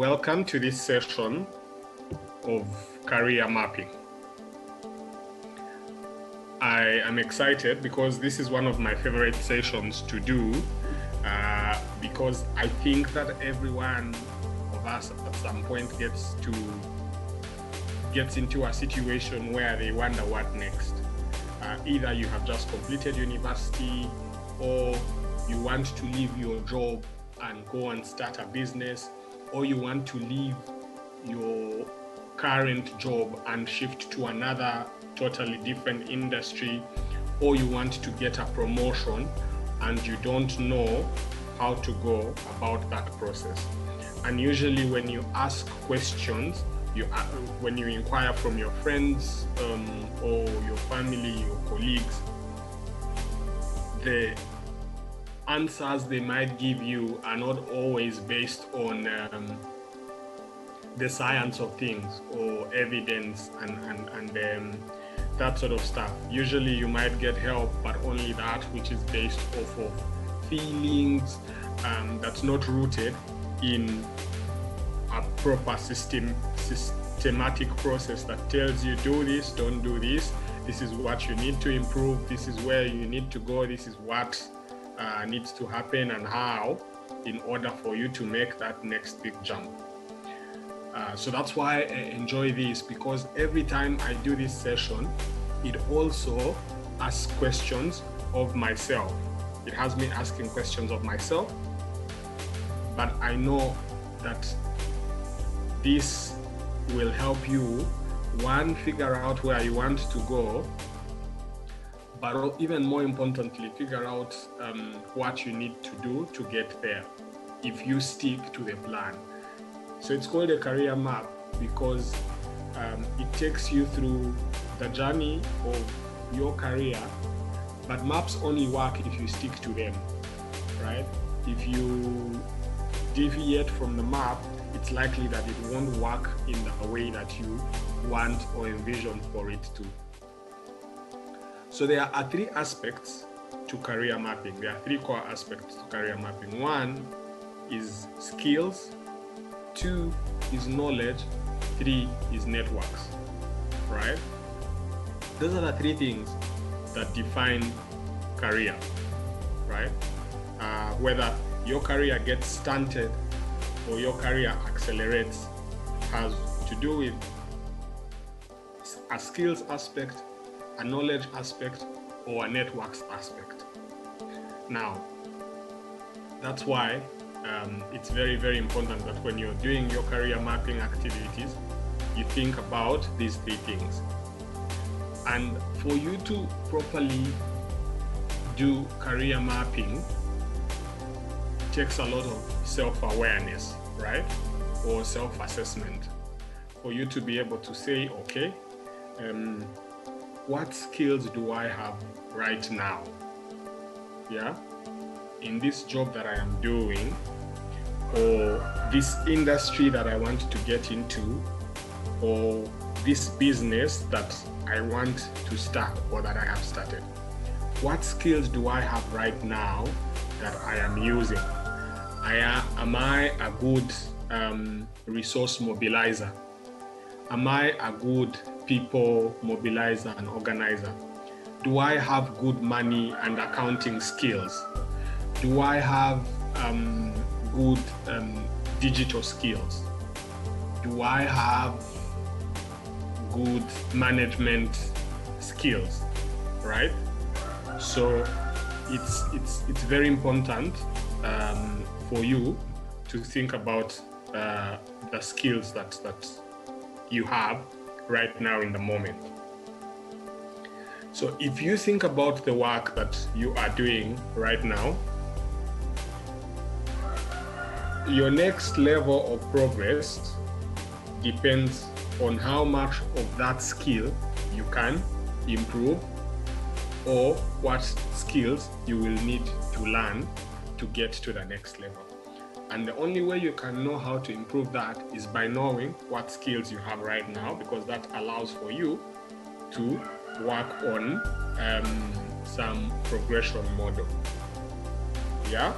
Welcome to this session of career mapping. I am excited because this is one of my favorite sessions to do because I think that every one of us at some point gets into a situation where they wonder what next. Either you have just completed university, or you want to leave your job and go and start a business, or you want to leave your current job and shift to another totally different industry, or you want to get a promotion and you don't know how to go about that process. And usually when you ask questions, when you inquire from your friends or your family or colleagues, the answers they might give you are not always based on the science of things or evidence and that sort of stuff. Usually you might get help, but only that which is based off of feelings that's not rooted in a proper systematic process that tells you do this, don't do this, this is what you need to improve, this is where you need to go, this is what needs to happen and how, in order for you to make that next big jump. So that's why I enjoy this, because every time I do this session, it also asks questions of myself. It has me asking questions of myself, but I know that this will help you, one, figure out where you want to go, but even more importantly, figure out what you need to do to get there if you stick to the plan. So it's called a career map because it takes you through the journey of your career, but maps only work if you stick to them, right? If you deviate from the map, it's likely that it won't work in the way that you want or envision for it to. So there are three aspects to career mapping. There are three core aspects to career mapping. One is skills, two is knowledge, three is networks, right? Those are the three things that define career, right? Whether your career gets stunted or your career accelerates has to do with a skills aspect, a knowledge aspect, or a networks aspect. Now, that's why it's very, very important that when you're doing your career mapping activities, you think about these three things. And for you to properly do career mapping takes a lot of self-awareness, right? Or self-assessment. For you to be able to say, okay, what skills do I have right now? Yeah, in this job that I am doing, or this industry that I want to get into, or this business that I want to start or that I have started. What skills do I have right now that I am using? Am I a good resource mobilizer? Am I a good people mobilizer and organizer? Do I have good money and accounting skills? Do I have good digital skills? Do I have good management skills, right? So it's very important for you to think about the skills that you have right now in the moment. So if you think about the work that you are doing right now, your next level of progress depends on how much of that skill you can improve, or what skills you will need to learn to get to the next level. And the only way you can know how to improve that is by knowing what skills you have right now, because that allows for you to work on some progression model. Yeah?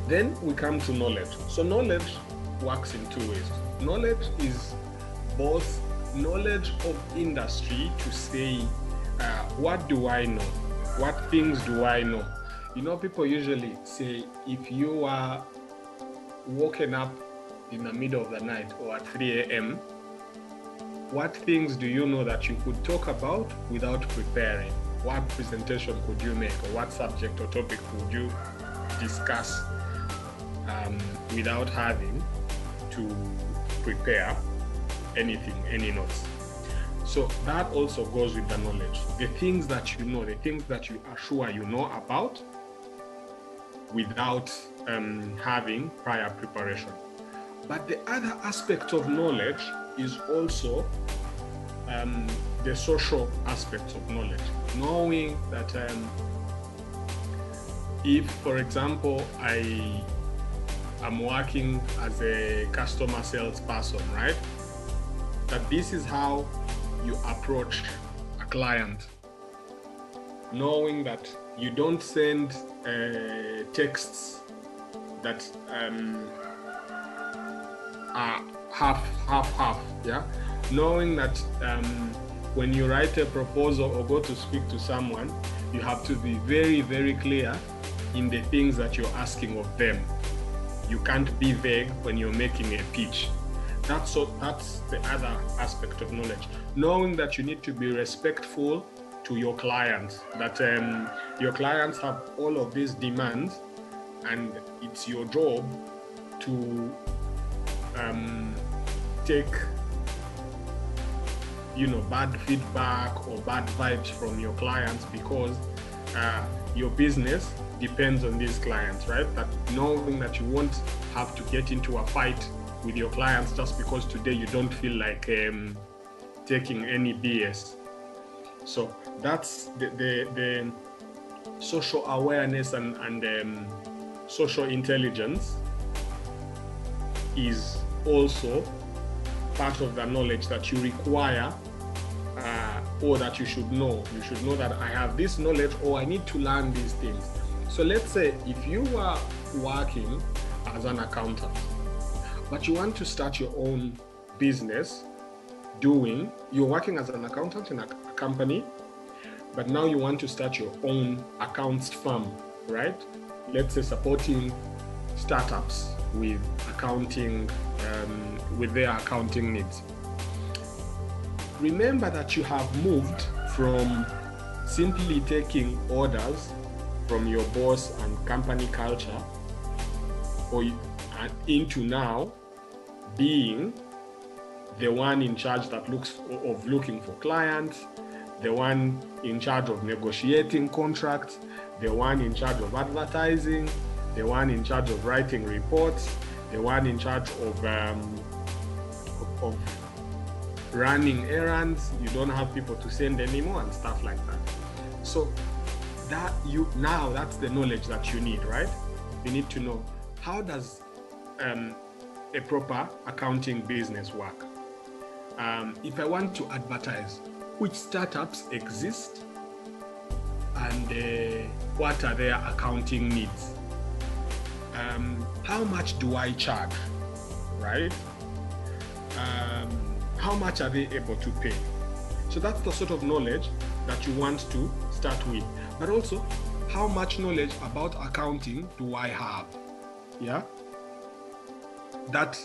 Then we come to knowledge. So knowledge works in two ways. Knowledge is both knowledge of industry to say, what do I know? What things do I know? You know, people usually say, if you are woken up in the middle of the night or at 3 a.m., what things do you know that you could talk about without preparing? What presentation could you make, or what subject or topic could you discuss without having to prepare anything, any notes? So that also goes with the knowledge. The things that you know, the things that you are sure you know about without having prior preparation. But the other aspect of knowledge is also the social aspect of knowledge. Knowing that if, for example, I am working as a customer salesperson, right? That this is how you approach a client. Knowing that you don't send texts that are half, yeah? Knowing that when you write a proposal or go to speak to someone, you have to be very, very clear in the things that you're asking of them. You can't be vague when you're making a pitch. That's the other aspect of knowledge. Knowing that you need to be respectful to your clients, that your clients have all of these demands, and it's your job to take bad feedback or bad vibes from your clients, because your business depends on these clients, right? That knowing that you won't have to get into a fight with your clients just because today you don't feel like taking any BS. So that's the social awareness and social intelligence is also part of the knowledge that you require, or that you should know. You should know that I have this knowledge, or I need to learn these things. So let's say if you are working as an accountant, but you want to start your own business, you're working as an accountant in a company, but now you want to start your own accounts firm, right? Let's say supporting startups with accounting, with their accounting needs. Remember that you have moved from simply taking orders from your boss and company culture, into now being the one in charge of looking for clients, the one in charge of negotiating contracts, the one in charge of advertising, the one in charge of writing reports, the one in charge of running errands. You don't have people to send anymore and stuff like that. So that's the knowledge that you need, right? You need to know, how does a proper accounting business work? If I want to advertise, which startups exist and what are their accounting needs? How much do I charge, right? How much are they able to pay? So that's the sort of knowledge that you want to start with. But also, how much knowledge about accounting do I have? Yeah? That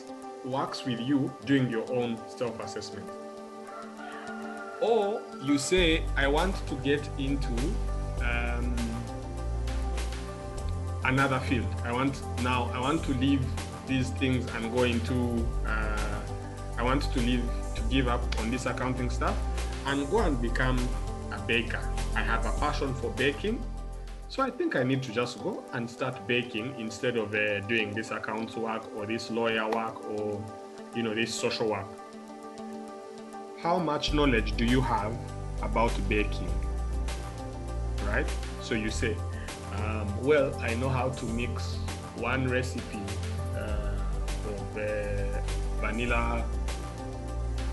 works with you doing your own self-assessment. Or you say, I want to get into another field. I want to leave these things and go into, I want to give up on this accounting stuff and go and become a baker. I have a passion for baking, so I think I need to just go and start baking instead of doing this accounts work or this lawyer work or this social work. How much knowledge do you have about baking, right? So you say, well, I know how to mix one recipe of vanilla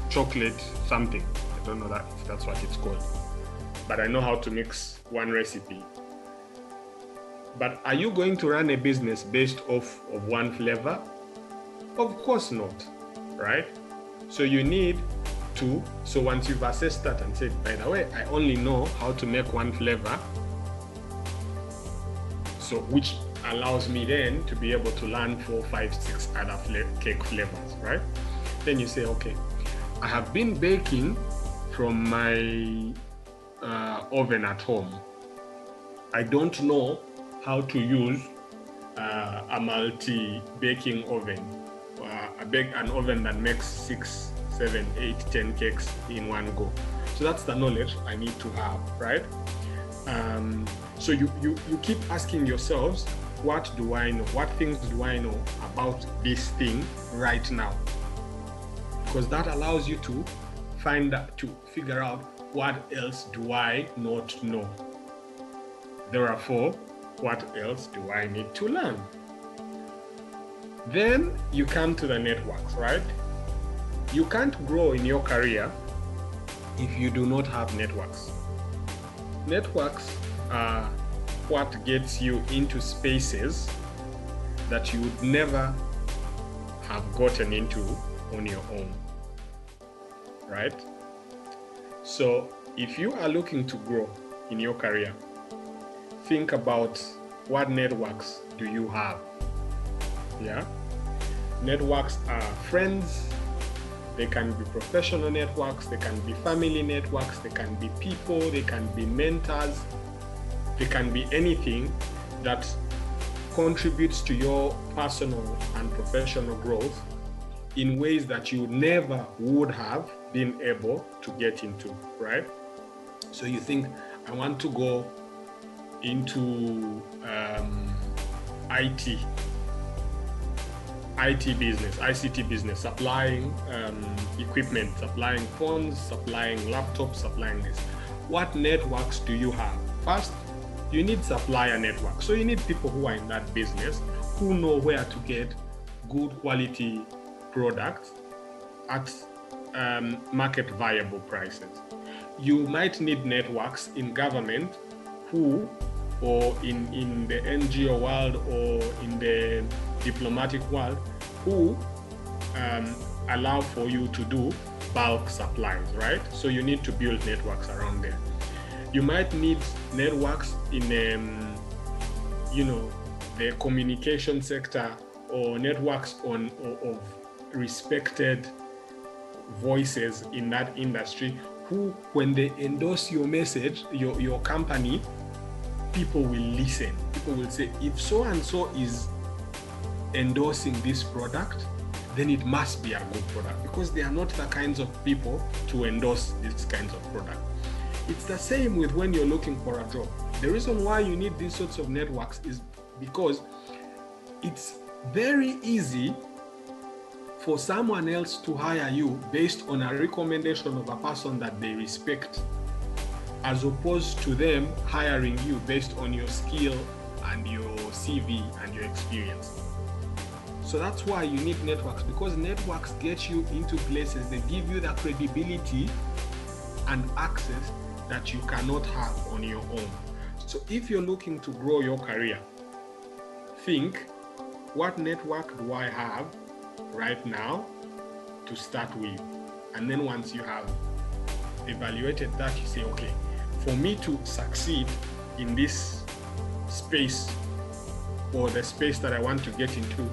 chocolate something. I don't know if that's what it's called, but I know how to mix one recipe. But are you going to run a business based off of one flavor? Of course not, right? So you need to, so once you've assessed that and said, by the way, I only know how to make one flavor, so which allows me then to be able to learn 4, 5, 6 other cake flavors, right? Then you say, okay, I have been baking from my oven at home. I don't know how to use a multi-baking oven, an oven that makes 6, 7, 8, 10 cakes in one go. So that's the knowledge I need to have, right? So you keep asking yourselves, what do I know? What things do I know about this thing right now? Because that allows you to figure out, what else do I not know? Therefore, what else do I need to learn? Then you come to the networks, right? You can't grow in your career if you do not have networks. Networks are what gets you into spaces that you would never have gotten into on your own, right? So if you are looking to grow in your career, think about, what networks do you have? Yeah, networks are friends. They can be professional networks, they can be family networks, they can be people, they can be mentors, they can be anything that contributes to your personal and professional growth in ways that you never would have been able to get into, right? So you think, I want to go into IT business, ICT business, supplying equipment, supplying phones, supplying laptops, supplying this. What networks do you have? First, you need supplier networks. So you need people who are in that business, who know where to get good quality products at market viable prices. You might need networks in government or in the NGO world or in the diplomatic world, who allow for you to do bulk supplies, right? So you need to build networks around there. You might need networks in the communication sector, or networks of respected voices in that industry, who, when they endorse your message, your company, people will listen. People will say, if so and so is endorsing this product, then it must be a good product, because they are not the kinds of people to endorse these kinds of products. It's the same with when you're looking for a job. The reason why you need these sorts of networks is because it's very easy for someone else to hire you based on a recommendation of a person that they respect, as opposed to them hiring you based on your skill and your CV and your experience. So that's why you need networks, because networks get you into places, they give you the credibility and access that you cannot have on your own. So if you're looking to grow your career, think, what network do I have right now to start with? And then once you have evaluated that, you say, okay, for me to succeed in this space, or the space that I want to get into,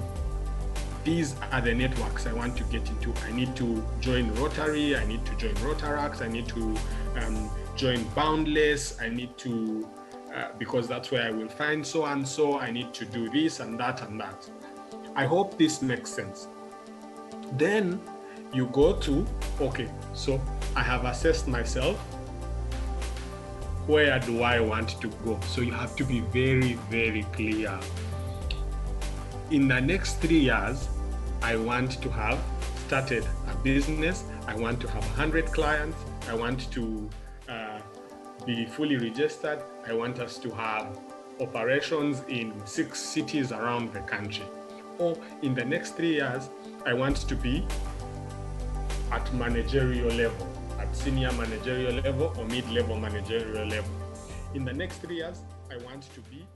these are the networks I want to get into. I need to join Rotary, I need to join Rotaract, I need to join Boundless, I need to, because that's where I will find so and so, I need to do this and that and that. I hope this makes sense. Then you go to, okay, so I have assessed myself, where do I want to go? So you have to be very, very clear. In the next 3 years, I want to have started a business. I want to have 100 clients. I want to be fully registered. I want us to have operations in 6 cities around the country. Or in the next 3 years, I want to be at managerial level, at senior managerial level or mid-level managerial level. In the next 3 years, I want to be